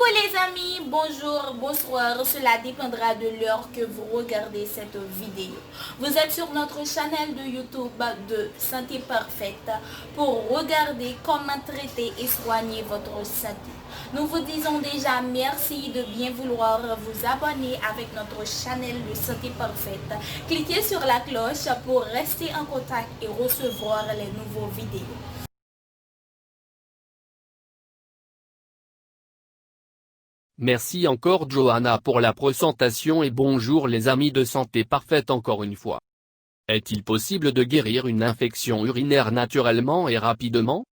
Coucou les amis, bonjour, bonsoir, cela dépendra de l'heure que vous regardez cette vidéo. Vous êtes sur notre chaîne de YouTube de Santé Parfaite pour regarder comment traiter et soigner votre santé. Nous vous disons déjà merci de bien vouloir vous abonner avec notre chaîne de Santé Parfaite. Cliquez sur la cloche pour rester en contact et recevoir les nouveaux vidéos. Merci encore Johanna pour la présentation et bonjour les amis de Santé Parfaite encore une fois. Est-il possible de guérir une infection urinaire naturellement et rapidement?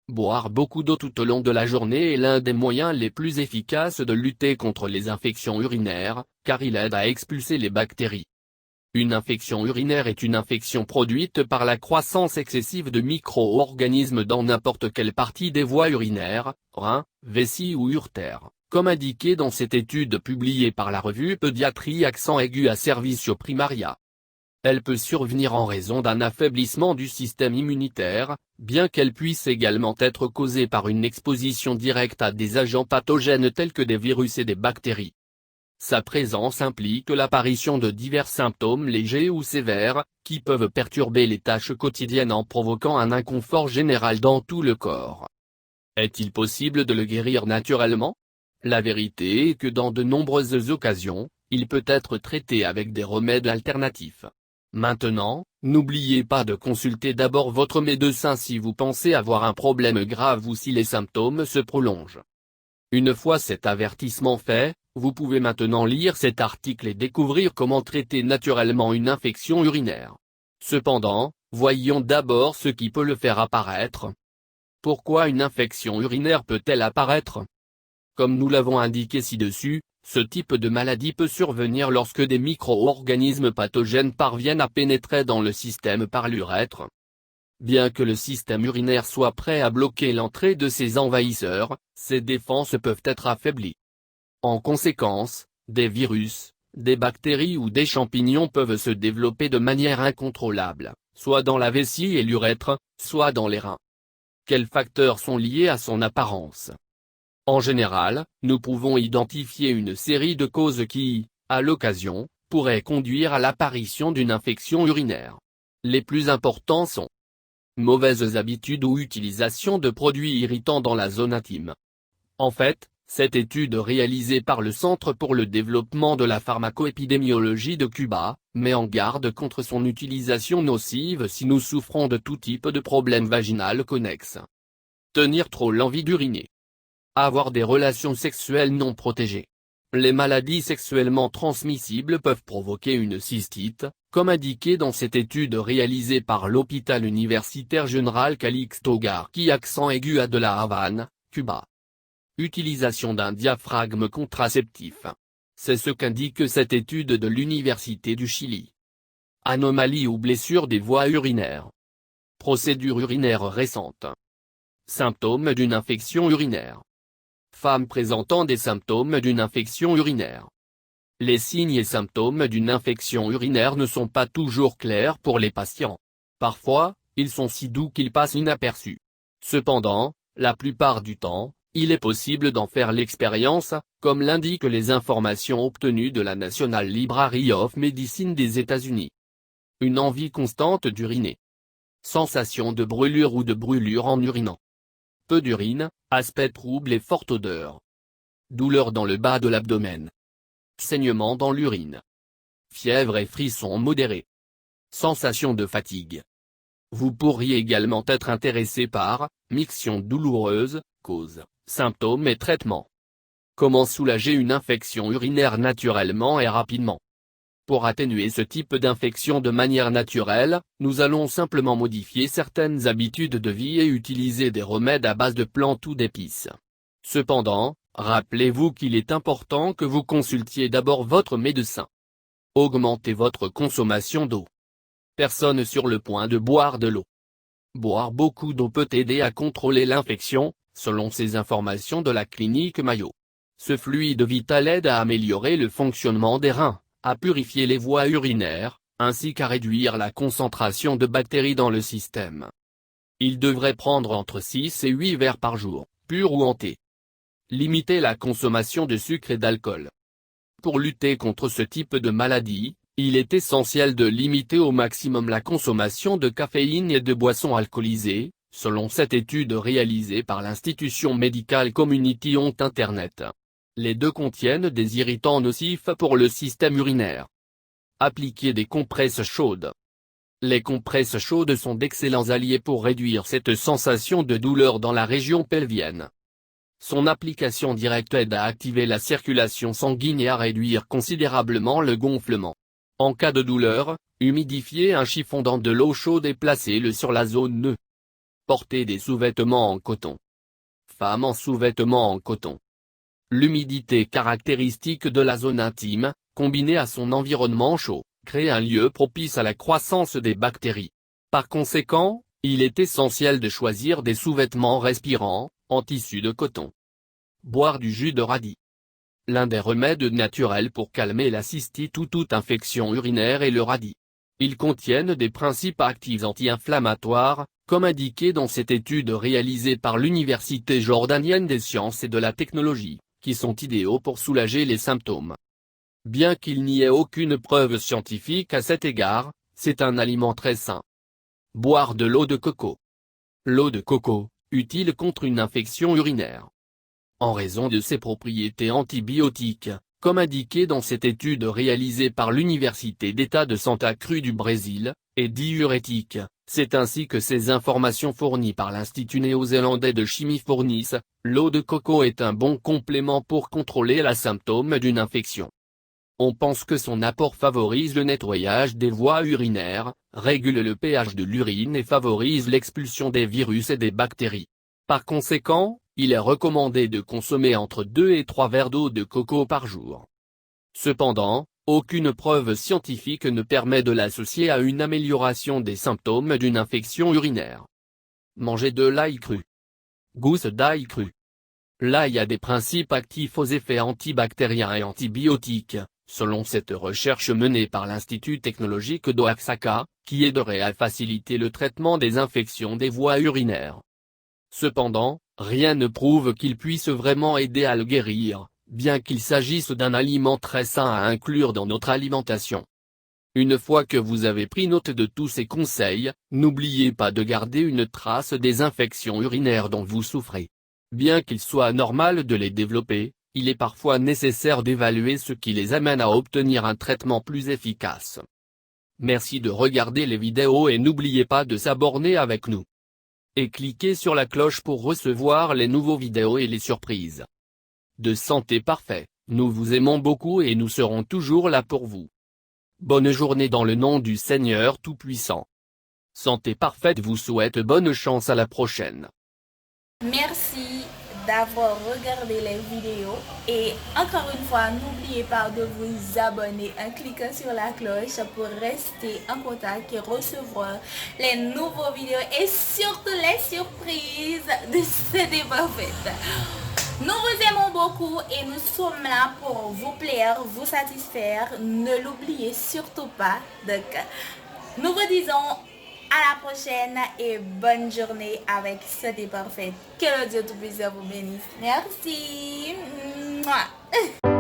Boire beaucoup d'eau tout au long de la journée est l'un des moyens les plus efficaces de lutter contre les infections urinaires, car il aide à expulser les bactéries. Une infection urinaire est une infection produite par la croissance excessive de micro-organismes dans n'importe quelle partie des voies urinaires, reins, vessie ou uretère. Comme indiqué dans cette étude publiée par la revue Pédiatrie accent aigu à Servicio Primaria. Elle peut survenir en raison d'un affaiblissement du système immunitaire, bien qu'elle puisse également être causée par une exposition directe à des agents pathogènes tels que des virus et des bactéries. Sa présence implique l'apparition de divers symptômes légers ou sévères, qui peuvent perturber les tâches quotidiennes en provoquant un inconfort général dans tout le corps. Est-il possible de le guérir naturellement? La vérité est que dans de nombreuses occasions, il peut être traité avec des remèdes alternatifs. Maintenant, n'oubliez pas de consulter d'abord votre médecin si vous pensez avoir un problème grave ou si les symptômes se prolongent. Une fois cet avertissement fait, vous pouvez maintenant lire cet article et découvrir comment traiter naturellement une infection urinaire. Cependant, voyons d'abord ce qui peut le faire apparaître. Pourquoi une infection urinaire peut-elle apparaître? Comme nous l'avons indiqué ci-dessus, ce type de maladie peut survenir lorsque des micro-organismes pathogènes parviennent à pénétrer dans le système par l'urètre. Bien que le système urinaire soit prêt à bloquer l'entrée de ces envahisseurs, ses défenses peuvent être affaiblies. En conséquence, des virus, des bactéries ou des champignons peuvent se développer de manière incontrôlable, soit dans la vessie et l'urètre, soit dans les reins. Quels facteurs sont liés à son apparence? En général, nous pouvons identifier une série de causes qui, à l'occasion, pourraient conduire à l'apparition d'une infection urinaire. Les plus importants sont mauvaises habitudes ou utilisation de produits irritants dans la zone intime. En fait, cette étude réalisée par le Centre pour le développement de la pharmacoépidémiologie de Cuba, met en garde contre son utilisation nocive si nous souffrons de tout type de problèmes vaginal connexes. Tenir trop l'envie d'uriner. Avoir des relations sexuelles non protégées. Les maladies sexuellement transmissibles peuvent provoquer une cystite, comme indiqué dans cette étude réalisée par l'hôpital universitaire General Calixto Garcia accent aigu à de La Havane, Cuba. Utilisation d'un diaphragme contraceptif. C'est ce qu'indique cette étude de l'Université du Chili. Anomalie ou blessure des voies urinaires. Procédure urinaire récente. Symptômes d'une infection urinaire. Femmes présentant des symptômes d'une infection urinaire. Les signes et symptômes d'une infection urinaire ne sont pas toujours clairs pour les patients. Parfois, ils sont si doux qu'ils passent inaperçus. Cependant, la plupart du temps, il est possible d'en faire l'expérience, comme l'indiquent les informations obtenues de la National Library of Medicine des États-Unis. Une envie constante d'uriner. Sensation de brûlure ou de brûlure en urinant. Peu d'urine, aspect trouble et forte odeur. Douleur dans le bas de l'abdomen. Saignement dans l'urine. Fièvre et frissons modérés. Sensation de fatigue. Vous pourriez également être intéressé par, miction douloureuse, cause, symptômes et traitements. Comment soulager une infection urinaire naturellement et rapidement? Pour atténuer ce type d'infection de manière naturelle, nous allons simplement modifier certaines habitudes de vie et utiliser des remèdes à base de plantes ou d'épices. Cependant, rappelez-vous qu'il est important que vous consultiez d'abord votre médecin. Augmentez votre consommation d'eau. Personne sur le point de boire de l'eau. Boire beaucoup d'eau peut aider à contrôler l'infection, selon ces informations de la clinique Mayo. Ce fluide vital aide à améliorer le fonctionnement des reins, à purifier les voies urinaires, ainsi qu'à réduire la concentration de bactéries dans le système. Il devrait prendre entre 6 et 8 verres par jour, pur ou en thé. Limiter la consommation de sucre et d'alcool. Pour lutter contre ce type de maladie, il est essentiel de limiter au maximum la consommation de caféine et de boissons alcoolisées, selon cette étude réalisée par l'institution médicale Community on Internet. Les deux contiennent des irritants nocifs pour le système urinaire. Appliquer des compresses chaudes. Les compresses chaudes sont d'excellents alliés pour réduire cette sensation de douleur dans la région pelvienne. Son application directe aide à activer la circulation sanguine et à réduire considérablement le gonflement. En cas de douleur, humidifiez un chiffon dans de l'eau chaude et placez-le sur la zone nœud. Portez des sous-vêtements en coton. Femme en sous-vêtements en coton. L'humidité caractéristique de la zone intime, combinée à son environnement chaud, crée un lieu propice à la croissance des bactéries. Par conséquent, il est essentiel de choisir des sous-vêtements respirants, en tissu de coton. Boire du jus de radis. L'un des remèdes naturels pour calmer la cystite ou toute infection urinaire est le radis. Ils contiennent des principes actifs anti-inflammatoires, comme indiqué dans cette étude réalisée par l'Université jordanienne des sciences et de la technologie, qui sont idéaux pour soulager les symptômes. Bien qu'il n'y ait aucune preuve scientifique à cet égard, c'est un aliment très sain. Boire de l'eau de coco. L'eau de coco, utile contre une infection urinaire. En raison de ses propriétés antibiotiques, comme indiqué dans cette étude réalisée par l'Université d'État de Santa Cruz du Brésil, et diurétique, c'est ainsi que ces informations fournies par l'Institut néo-zélandais de chimie fournissent, l'eau de coco est un bon complément pour contrôler les symptômes d'une infection. On pense que son apport favorise le nettoyage des voies urinaires, régule le pH de l'urine et favorise l'expulsion des virus et des bactéries. Par conséquent, il est recommandé de consommer entre 2 et 3 verres d'eau de coco par jour. Cependant, aucune preuve scientifique ne permet de l'associer à une amélioration des symptômes d'une infection urinaire. Manger de l'ail cru. Gousse d'ail cru. L'ail a des principes actifs aux effets antibactériens et antibiotiques, selon cette recherche menée par l'Institut technologique d'Oaxaca, qui aiderait à faciliter le traitement des infections des voies urinaires. Cependant, rien ne prouve qu'il puisse vraiment aider à le guérir, bien qu'il s'agisse d'un aliment très sain à inclure dans notre alimentation. Une fois que vous avez pris note de tous ces conseils, n'oubliez pas de garder une trace des infections urinaires dont vous souffrez. Bien qu'il soit normal de les développer, il est parfois nécessaire d'évaluer ce qui les amène à obtenir un traitement plus efficace. Merci de regarder les vidéos et n'oubliez pas de s'abonner avec nous. Et cliquez sur la cloche pour recevoir les nouveaux vidéos et les surprises. De santé parfait, nous vous aimons beaucoup et nous serons toujours là pour vous. Bonne journée dans le nom du Seigneur Tout-Puissant. Santé parfaite vous souhaite bonne chance à la prochaine. Merci d'avoir regardé les vidéos et encore une fois, n'oubliez pas de vous abonner en cliquant sur la cloche pour rester en contact et recevoir les nouveaux vidéos et surtout les surprises de Santé Parfaite. Nous vous aimons beaucoup et nous sommes là pour vous plaire, vous satisfaire. Ne l'oubliez surtout pas. Donc, nous vous disons à la prochaine et bonne journée avec Santé Parfaite. Que le Dieu Tout-Puissant vous bénisse. Merci. Mouah.